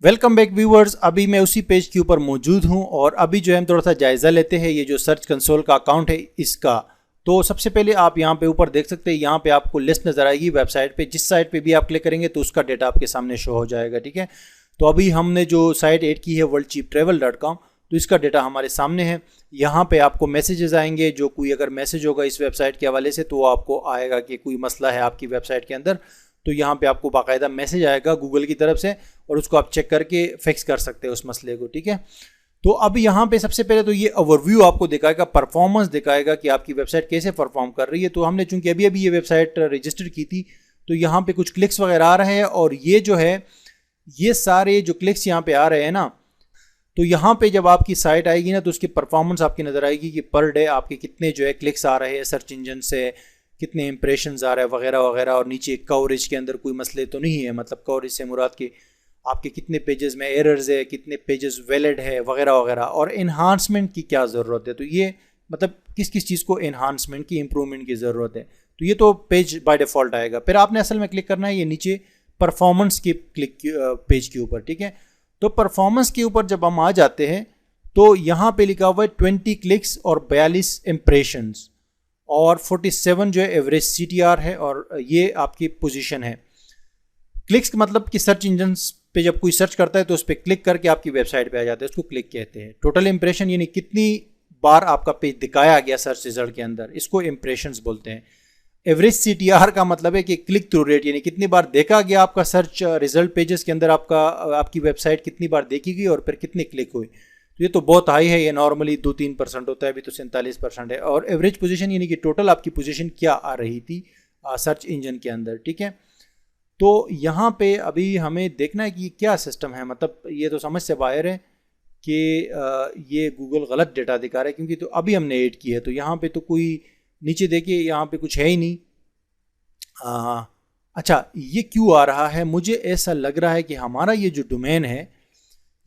Welcome back viewers. अभी मैं उसी पेज के ऊपर मौजूद हूं और अभी जो है हम थोड़ा सा जायज़ा लेते हैं ये जो सर्च कंसोल का अकाउंट है इसका। तो सबसे पहले आप यहां पे ऊपर देख सकते हैं, यहां पे आपको लिस्ट नज़र आएगी वेबसाइट पे। जिस साइट पे भी आप क्लिक करेंगे तो उसका डेटा आपके सामने शो हो जाएगा। ठीक है, तो अभी हमने जो साइट ऐड की है worldcheaptravel.com, तो इसका डेटा हमारे सामने है। यहाँ पे आपको मैसेजेस आएंगे, जो कोई अगर मैसेज होगा इस वेबसाइट के हवाले से तो वो आपको आएगा कि कोई मसला है आपकी वेबसाइट के अंदर। तो यहाँ पे आपको बाकायदा मैसेज आएगा गूगल की तरफ से और उसको आप चेक करके फिक्स कर सकते हैं उस मसले को। ठीक है, तो अब यहाँ पे सबसे पहले तो ये ओवरव्यू आपको दिखाएगा, परफॉर्मेंस दिखाएगा कि आपकी वेबसाइट कैसे परफॉर्म कर रही है। तो हमने चूंकि अभी अभी ये वेबसाइट रजिस्टर की थी तो यहाँ पे कुछ क्लिक्स वगैरह आ रहे हैं और ये जो है ये सारे जो क्लिक्स यहाँ पे आ रहे हैं ना, तो यहाँ पे जब आपकी साइट आएगी ना तो उसकी परफॉर्मेंस आपकी नज़र आएगी कि पर डे आपके कितने जो है क्लिक्स आ रहे हैं सर्च इंजन से, कितने इंप्रेशंस आ रहे हैं वगैरह वगैरह। और नीचे कवरेज के अंदर कोई मसले तो नहीं है, मतलब कवरेज से मुराद कि आपके कितने पेजेस में एरर्स है, कितने पेजेस वैलिड है वगैरह वगैरह, और इन्हांसमेंट की क्या ज़रूरत है। तो ये मतलब किस किस चीज़ को इन्हांसमेंट की, इम्प्रूवमेंट की ज़रूरत है। तो ये तो पेज बाय डिफ़ॉल्ट आएगा। फिर आपने असल में क्लिक करना है ये नीचे परफॉर्मेंस के क्लिक पेज के ऊपर। ठीक है, तो परफॉर्मेंस के ऊपर जब हम आ जाते हैं तो यहाँ पे लिखा हुआ है 20 क्लिक्स और 42 इम्प्रेशंस और 47 जो है एवरेज CTR है और ये आपकी पोजीशन है। क्लिक्स का मतलब कि सर्च इंजन पे जब कोई सर्च करता है तो उस पर क्लिक करके आपकी वेबसाइट पे आ जाता है, उसको क्लिक कहते हैं। टोटल इंप्रेशन यानी कितनी बार आपका पेज दिखाया गया सर्च रिजल्ट के अंदर, इसको इंप्रेशंस बोलते हैं। एवरेज CTR का मतलब है कि क्लिक थ्रू रेट, यानी कितनी बार देखा गया आपका सर्च रिजल्ट पेजेस के अंदर, आपकी वेबसाइट कितनी बार देखी गई और फिर कितने क्लिक हुए। तो ये तो बहुत हाई है, ये नॉर्मली 2-3% होता है, अभी तो 47% है। और एवरेज पोजीशन यानी कि टोटल आपकी पोजीशन क्या आ रही थी सर्च इंजन के अंदर। ठीक है, तो यहाँ पे अभी हमें देखना है कि क्या सिस्टम है, मतलब ये तो समझ से बाहर है कि ये गूगल गलत डेटा दिखा रहा है, क्योंकि तो अभी हमने ऐड की है। तो यहाँ पे तो कोई नीचे देखिए यहाँ पे कुछ है ही नहीं। अच्छा, ये क्यों आ रहा है? मुझे ऐसा लग रहा है कि हमारा ये जो डोमेन है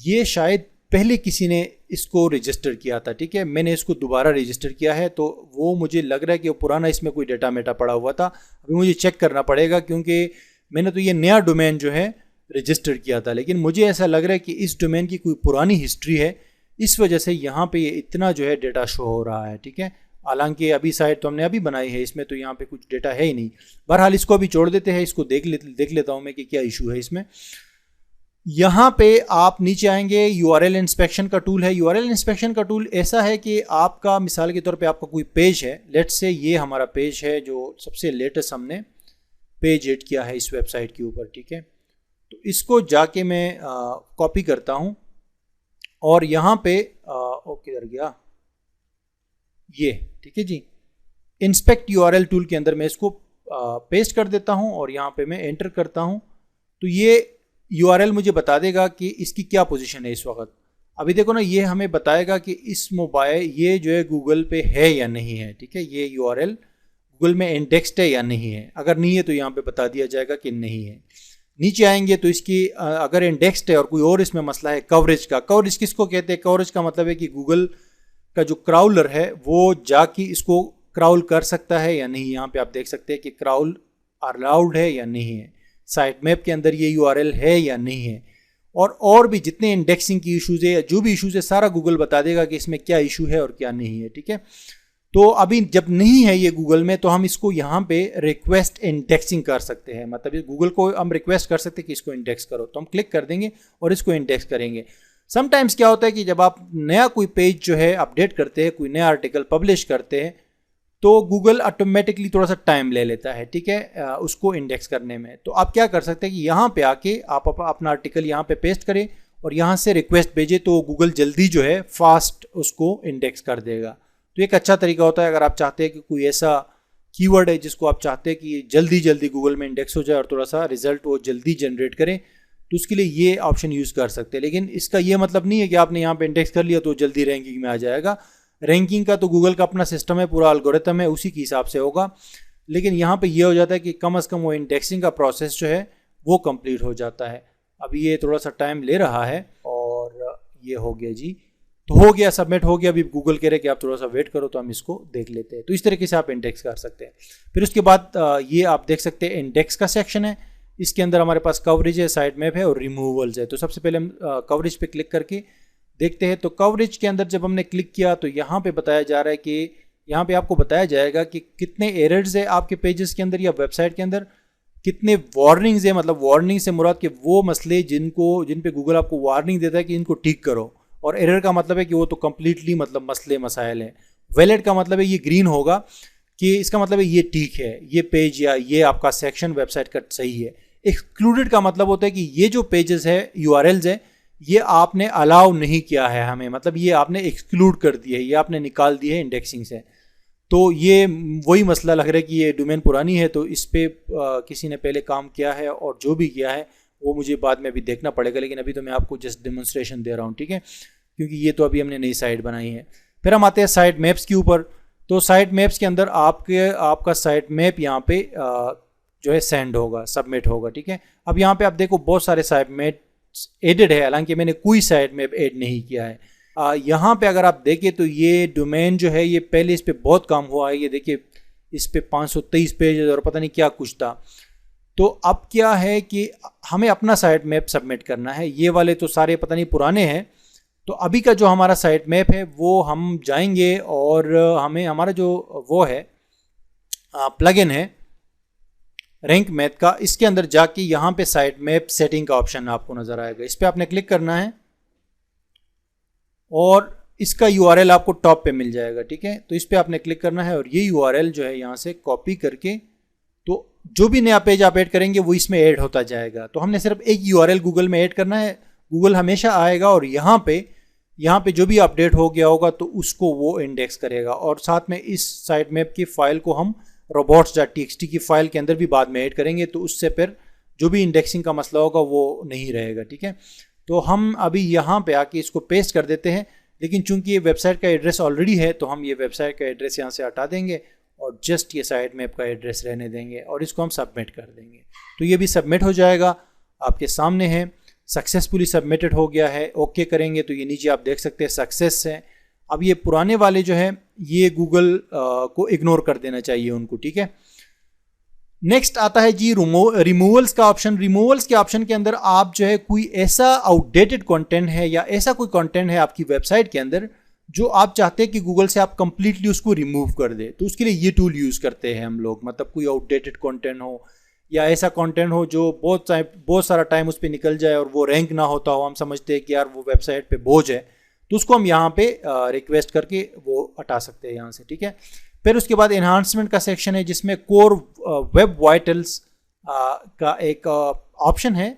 ये शायद पहले किसी ने इसको रजिस्टर किया था। ठीक है, मैंने इसको दोबारा रजिस्टर किया है तो वो मुझे लग रहा है कि वो पुराना इसमें कोई डेटा मेटा पड़ा हुआ था। अभी मुझे चेक करना पड़ेगा क्योंकि मैंने तो ये नया डोमेन जो है रजिस्टर किया था, लेकिन मुझे ऐसा लग रहा है कि इस डोमेन की कोई पुरानी हिस्ट्री है, इस वजह से यहाँ पे ये इतना जो है डेटा शो हो रहा है। ठीक है, हालांकि अभी साइट तो हमने अभी बनाई है, इसमें तो यहाँ पे कुछ डेटा है ही नहीं। बहरहाल इसको अभी छोड़ देते हैं, इसको देख लेता हूँ मैं कि क्या इशू है इसमें। यहाँ पे आप नीचे आएंगे, URL इंस्पेक्शन का टूल है। URL इंस्पेक्शन का टूल ऐसा है कि आपका मिसाल के तौर पे आपका कोई पेज है, लेट्स से ये हमारा पेज है जो सबसे लेटेस्ट हमने पेज ऐड किया है इस वेबसाइट के ऊपर। ठीक है, तो इसको जाके मैं कॉपी करता हूँ और यहाँ पे ओके कर गया ये। ठीक है जी, इंस्पेक्ट URL टूल के अंदर मैं इसको पेस्ट कर देता हूँ और यहाँ पे मैं एंटर करता हूँ तो ये URL मुझे बता देगा कि इसकी क्या पोजीशन है इस वक्त। अभी देखो ना, ये हमें बताएगा कि इस मोबाइल ये जो है गूगल पे है या नहीं है। ठीक है, ये URL गूगल में इंडेक्स्ड है या नहीं है। अगर नहीं है तो यहाँ पे बता दिया जाएगा कि नहीं है। नीचे आएंगे तो इसकी अगर इंडेक्स्ड है और कोई और इसमें मसला है कवरेज का। कवरेज किसको कहते हैं? कवरेज का मतलब है कि गूगल का जो क्राउलर है वो जाके इसको क्राउल कर सकता है या नहीं। यहाँ पे आप देख सकते हैं कि क्राउल अलाउड है या नहीं है, साइट मैप के अंदर ये URL है या नहीं है। और भी जितने इंडेक्सिंग की इश्यूज़ है या जो भी इश्यूज़ है सारा गूगल बता देगा कि इसमें क्या इशू है और क्या नहीं है। ठीक है, तो अभी जब नहीं है ये गूगल में तो हम इसको यहाँ पे रिक्वेस्ट इंडेक्सिंग कर सकते हैं, मतलब गूगल को हम रिक्वेस्ट कर सकते हैं कि इसको इंडेक्स करो। तो हम क्लिक कर देंगे और इसको इंडेक्स करेंगे। समटाइम्स क्या होता है कि जब आप नया कोई पेज जो है अपडेट करते हैं, कोई नया आर्टिकल पब्लिश करते हैं तो गूगल ऑटोमेटिकली थोड़ा सा टाइम ले लेता है। ठीक है, उसको इंडेक्स करने में। तो आप क्या कर सकते हैं कि यहाँ पे आके आप अपना आर्टिकल यहाँ पे पेस्ट करें और यहाँ से रिक्वेस्ट भेजें तो गूगल जल्दी जो है फास्ट उसको इंडेक्स कर देगा। तो एक अच्छा तरीका होता है अगर आप चाहते हैं कि कोई ऐसा कीवर्ड है जिसको आप चाहते हैं कि जल्दी जल्दी गूगल में इंडेक्स हो जाए और थोड़ा सा रिजल्ट वो जल्दी जनरेट करें, तो उसके लिए ये ऑप्शन यूज़ कर सकते हैं। लेकिन इसका ये मतलब नहीं है कि आपने यहाँ पे इंडेक्स कर लिया तो जल्दी रैंकिंग में आ जाएगा। रैंकिंग का तो गूगल का अपना सिस्टम है, पूरा एल्गोरिथम है, उसी के हिसाब से होगा। लेकिन यहाँ पे ये हो जाता है कि कम से कम वो इंडेक्सिंग का प्रोसेस जो है वो कंप्लीट हो जाता है। अभी ये थोड़ा सा टाइम ले रहा है और ये हो गया जी, तो हो गया, सबमिट हो गया। अभी गूगल कह रहे कि आप थोड़ा सा वेट करो तो हम इसको देख लेते हैं। तो इस तरीके से आप इंडेक्स कर सकते हैं। फिर उसके बाद ये आप देख सकते हैं इंडेक्स का सेक्शन है। इसके अंदर हमारे पास कवरेज है, साइट मैप है और रिमूवल्स है। तो सबसे पहले हम कवरेज पे क्लिक करके देखते हैं। तो कवरेज के अंदर जब हमने क्लिक किया तो यहाँ पे बताया जा रहा है कि यहाँ पे आपको बताया जाएगा कि कितने एरर्स है आपके पेजेस के अंदर या वेबसाइट के अंदर, कितने वार्निंग्स है, मतलब वार्निंग से मुराद के वो मसले जिन पे गूगल आपको वार्निंग देता है कि इनको ठीक करो, और एरर का मतलब है कि वो तो कम्प्लीटली मतलब मसले मसाइल हैं। वैलिड का मतलब है ये ग्रीन होगा कि इसका मतलब है ये ठीक है, ये पेज या ये आपका सेक्शन वेबसाइट का सही है। एक्सक्लूडेड का मतलब होता है कि ये जो पेजेस है, यूआरएल्स है, ये आपने अलाउ नहीं किया है हमें, मतलब ये आपने एक्सक्लूड कर दिया है, ये आपने निकाल दिया है इंडेक्सिंग से। तो ये वही मसला लग रहा है कि ये डोमेन पुरानी है, तो इस पर किसी ने पहले काम किया है और जो भी किया है वो मुझे बाद में अभी देखना पड़ेगा, लेकिन अभी तो मैं आपको जस्ट डेमोन्स्ट्रेशन दे रहा हूँ, ठीक है, क्योंकि ये तो अभी हमने नई साइट बनाई है। फिर हम आते हैं साइट मैप्स के ऊपर। तो साइट मैप्स के अंदर आपका साइट मैप यहाँ पे जो है सेंड होगा, सबमिट होगा, ठीक है। अब यहाँ पे आप देखो बहुत सारे साइट मैप्स एडेड है, हालांकि मैंने कोई साइट मैप ऐड नहीं किया है। यहाँ पे अगर आप देखें तो ये डोमेन जो है ये पहले इस पर बहुत काम हुआ है, ये देखिए इस पर 523 पेज और पता नहीं क्या कुछ था। तो अब क्या है कि हमें अपना साइट मैप सबमिट करना है, ये वाले तो सारे पता नहीं पुराने हैं। तो अभी का जो हमारा साइट मैप है वो हम जाएंगे और हमें हमारा जो वो है प्लगइन है रैंक मैथ का, इसके अंदर जाके यहाँ पे साइट मैप सेटिंग का ऑप्शन आपको नज़र आएगा, इस पर आपने क्लिक करना है और इसका यूआरएल आपको टॉप पे मिल जाएगा, ठीक है। तो इस पर आपने क्लिक करना है और ये यूआरएल जो है यहाँ से कॉपी करके, तो जो भी नया पेज आप ऐड करेंगे वो इसमें ऐड होता जाएगा। तो हमने सिर्फ एक यूआरएल गूगल में ऐड करना है, गूगल हमेशा आएगा और यहाँ पे जो भी अपडेट हो गया होगा तो उसको वो इंडेक्स करेगा। और साथ में इस साइट मैप की फ़ाइल को हम robots.txt की फ़ाइल के अंदर भी बाद में ऐड करेंगे, तो उससे फिर जो भी इंडेक्सिंग का मसला होगा वो नहीं रहेगा, ठीक है। तो हम अभी यहाँ पे आके इसको पेस्ट कर देते हैं, लेकिन चूंकि ये वेबसाइट का एड्रेस ऑलरेडी है तो हम ये वेबसाइट का एड्रेस यहाँ से हटा देंगे और जस्ट ये साइट मैप का एड्रेस रहने देंगे और इसको हम सबमिट कर देंगे। तो ये भी सबमिट हो जाएगा, आपके सामने है, सक्सेसफुली सबमिटेड हो गया है। ओके करेंगे तो ये नीचे आप देख सकते हैं सक्सेस है। अब ये पुराने वाले जो है ये गूगल को इग्नोर कर देना चाहिए उनको, ठीक है। नेक्स्ट आता है जी रिमूवल्स का ऑप्शन। रिमूवल्स के ऑप्शन के अंदर आप जो है कोई ऐसा आउटडेटेड कंटेंट है या ऐसा कोई कंटेंट है आपकी वेबसाइट के अंदर जो आप चाहते हैं कि गूगल से आप कंप्लीटली उसको रिमूव कर दे, तो उसके लिए ये टूल यूज़ करते हैं हम लोग। मतलब कोई आउटडेटेड कंटेंट हो या ऐसा कंटेंट हो जो बहुत सारा टाइम उस पर निकल जाए और वो रैंक ना होता हो, हम समझते हैं कि यार वो वेबसाइट पे बोझ है, तो उसको हम यहाँ पे रिक्वेस्ट करके वो हटा सकते हैं यहाँ से, ठीक है। फिर उसके बाद एनहांसमेंट का सेक्शन है जिसमें कोर वेब वाइटल्स का एक ऑप्शन है।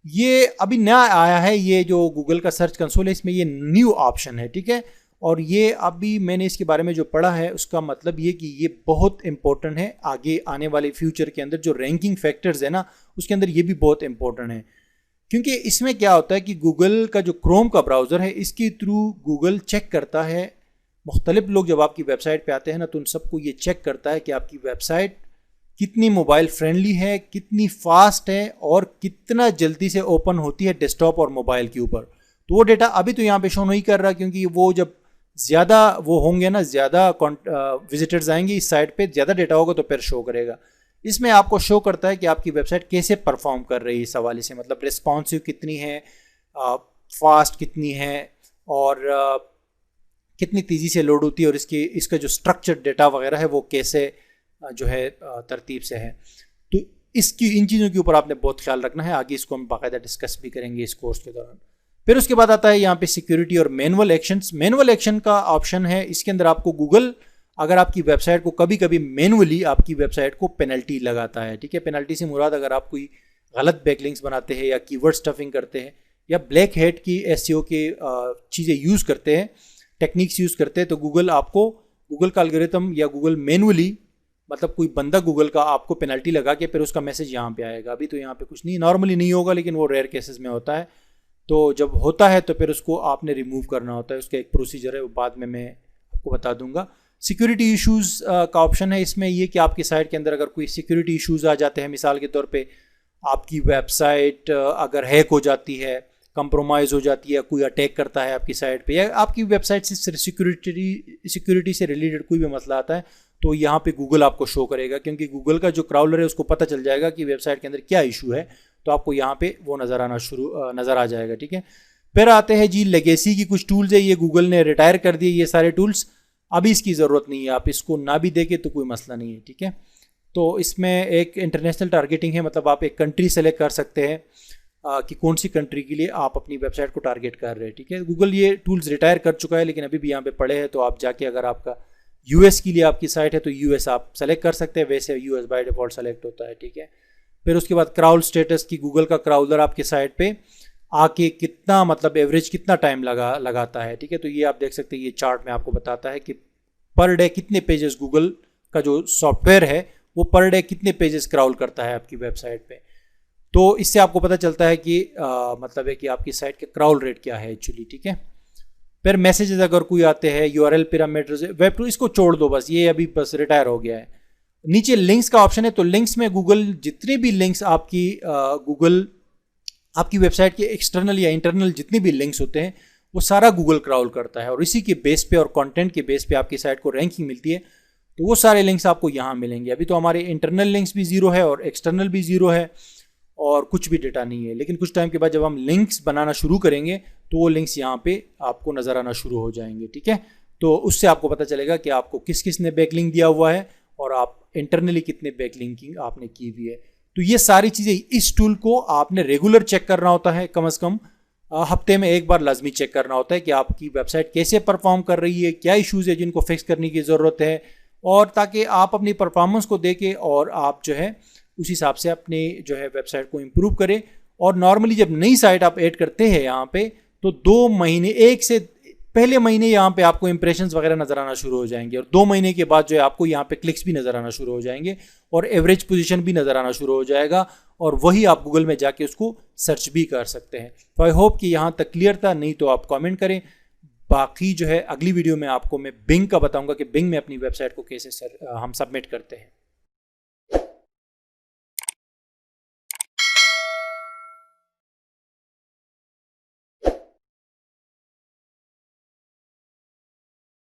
ये अभी नया आया है, ये जो गूगल का सर्च कंसोल है इसमें ये न्यू ऑप्शन है, ठीक है। और ये अभी मैंने इसके बारे में जो पढ़ा है उसका मतलब ये कि ये बहुत इंपॉर्टेंट है आगे आने वाले फ्यूचर के अंदर, जो रैंकिंग फैक्टर्स है ना उसके अंदर ये भी बहुत इंपॉर्टेंट है। क्योंकि इसमें क्या होता है कि गूगल का जो क्रोम का ब्राउज़र है इसके थ्रू गूगल चेक करता है, मुख्तलिफ लोग जब आपकी वेबसाइट पे आते हैं ना तो उन सबको ये चेक करता है कि आपकी वेबसाइट कितनी मोबाइल फ्रेंडली है, कितनी फास्ट है और कितना जल्दी से ओपन होती है डेस्कटॉप और मोबाइल के ऊपर। तो वो डेटा अभी तो यहाँ पे शो नहीं कर रहा, क्योंकि वो जब ज़्यादा वो होंगे ना, ज़्यादा विजिटर्स आएंगे इस साइट पे, ज़्यादा डेटा होगा तो फिर शो करेगा। इसमें आपको शो करता है कि आपकी वेबसाइट कैसे परफॉर्म कर रही है इस हवाले से, मतलब रिस्पॉन्सिव कितनी है, फास्ट कितनी है और कितनी तेज़ी से लोड होती है और इसका जो स्ट्रक्चर डेटा वगैरह है वो कैसे जो है तरतीब से है। तो इन चीज़ों के ऊपर आपने बहुत ख्याल रखना है, आगे इसको हम बाकायदा डिस्कस भी करेंगे इस कोर्स के दौरान। फिर उसके बाद आता है यहाँ पे सिक्योरिटी और मैनुअल एक्शंस। मैनुअल एक्शन का ऑप्शन है, इसके अंदर आपको गूगल अगर आपकी वेबसाइट को कभी कभी मैनुअली आपकी वेबसाइट को पेनल्टी लगाता है, ठीक है। पेनल्टी से मुराद अगर आप कोई गलत बैकलिंक्स बनाते हैं या कीवर्ड स्टफिंग करते हैं या ब्लैक हेट की एसईओ के चीज़ें यूज़ करते हैं, टेक्निक्स यूज़ करते हैं, तो गूगल का एल्गोरिथम या गूगल मैनुअली, मतलब कोई बंदा गूगल का आपको पेनल्टी लगा के फिर उसका मैसेज यहाँ पे आएगा। अभी तो यहाँ पे कुछ नहीं, नॉर्मली नहीं होगा, लेकिन वो रेयर केसेस में होता है। तो जब होता है तो फिर उसको आपने रिमूव करना होता है, उसका एक प्रोसीजर है, वो बाद में मैं आपको बता दूंगा। सिक्योरिटी इश्यूज़ का ऑप्शन है इसमें, ये कि आपकी साइट के अंदर अगर कोई सिक्योरिटी इश्यूज़ आ जाते हैं, मिसाल के तौर पे आपकी वेबसाइट अगर हैक हो जाती है, कंप्रोमाइज़ हो जाती है, कोई अटैक करता है आपकी साइट पे, या आपकी वेबसाइट से सिक्योरिटी से रिलेटेड कोई भी मसला आता है, तो यहाँ पे गूगल आपको शो करेगा, क्योंकि गूगल का जो क्राउलर है उसको पता चल जाएगा कि वेबसाइट के अंदर क्या इशू है, तो आपको यहाँ पे वो नज़र आ जाएगा, ठीक है। फिर आते हैं जी लेगेसी की कुछ टूल्स है, ये गूगल ने रिटायर कर दिए ये सारे टूल्स, अभी इसकी ज़रूरत नहीं है, आप इसको ना भी देखें तो कोई मसला नहीं है, ठीक है। तो इसमें एक इंटरनेशनल टारगेटिंग है, मतलब आप एक कंट्री सेलेक्ट कर सकते हैं कि कौन सी कंट्री के लिए आप अपनी वेबसाइट को टारगेट कर रहे हैं, ठीक है। गूगल ये टूल्स रिटायर कर चुका है, लेकिन अभी भी यहाँ पे पड़े हैं, तो आप जाके अगर आपका यूएस के लिए आपकी साइट है तो यूएस आप सेलेक्ट कर सकते हैं, वैसे यूएस बाय डिफ़ॉल्ट सेलेक्ट होता है, ठीक है। फिर उसके बाद क्राउल स्टेटस की गूगल का क्राउलर आपकी साइट पे आके कितना, मतलब एवरेज कितना टाइम लगाता है, ठीक है। तो ये आप देख सकते हैं, ये चार्ट में आपको बताता है कि पर डे कितने पेजेस गूगल का जो सॉफ्टवेयर है वो पर डे कितने पेजेस क्राउल करता है आपकी वेबसाइट पे। तो इससे आपको पता चलता है कि मतलब है कि आपकी साइट का क्राउल रेट क्या है एक्चुअली, ठीक है। फिर मैसेजेस अगर कोई आते हैं, यूआरएल पैरामीटर्स, वेब टू इसको छोड़ दो बस, ये अभी बस रिटायर हो गया है। नीचे लिंक्स का ऑप्शन है, तो लिंक्स में गूगल जितने भी लिंक्स गूगल आपकी वेबसाइट के एक्सटर्नल या इंटरनल जितने भी लिंक्स होते हैं वो सारा गूगल क्राउल करता है, और इसी के बेस पे और कंटेंट के बेस पे आपकी साइट को रैंकिंग मिलती है। तो वो सारे लिंक्स आपको यहाँ मिलेंगे। अभी तो हमारे इंटरनल लिंक्स भी ज़ीरो है और एक्सटर्नल भी ज़ीरो है और कुछ भी डेटा नहीं है, लेकिन कुछ टाइम के बाद जब हम लिंक्स बनाना शुरू करेंगे तो वो लिंक्स यहाँ पे आपको नज़र आना शुरू हो जाएंगे, ठीक है। तो उससे आपको पता चलेगा कि आपको किस किस ने बैकलिंक दिया हुआ है और आप इंटरनली कितने बैकलिंकिंग आपने की हुई है। तो ये सारी चीज़ें, इस टूल को आपने रेगुलर चेक करना होता है, कम से कम हफ्ते में एक बार लाजमी चेक करना होता है कि आपकी वेबसाइट कैसे परफॉर्म कर रही है, क्या इश्यूज़ है जिनको फिक्स करने की ज़रूरत है, और ताकि आप अपनी परफॉर्मेंस को देखें और आप जो है उस हिसाब से अपने जो है वेबसाइट को इम्प्रूव करें। और नॉर्मली जब नई साइट आप ऐड करते हैं यहाँ पे, तो 2 महीने, एक से पहले महीने यहाँ पे आपको इंप्रेशंस वगैरह नज़र आना शुरू हो जाएंगे, और 2 महीने के बाद जो है आपको यहाँ पे क्लिक्स भी नज़र आना शुरू हो जाएंगे और एवरेज पोजीशन भी नज़र आना शुरू हो जाएगा, और वही आप गूगल में जाके उसको सर्च भी कर सकते हैं। तो आई होप कि यहाँ तक क्लियर था, नहीं तो आप कमेंट करें। बाकी जो है अगली वीडियो में आपको मैं बिंग का बताऊंगा कि बिंग में अपनी वेबसाइट को कैसे हम सबमिट करते हैं।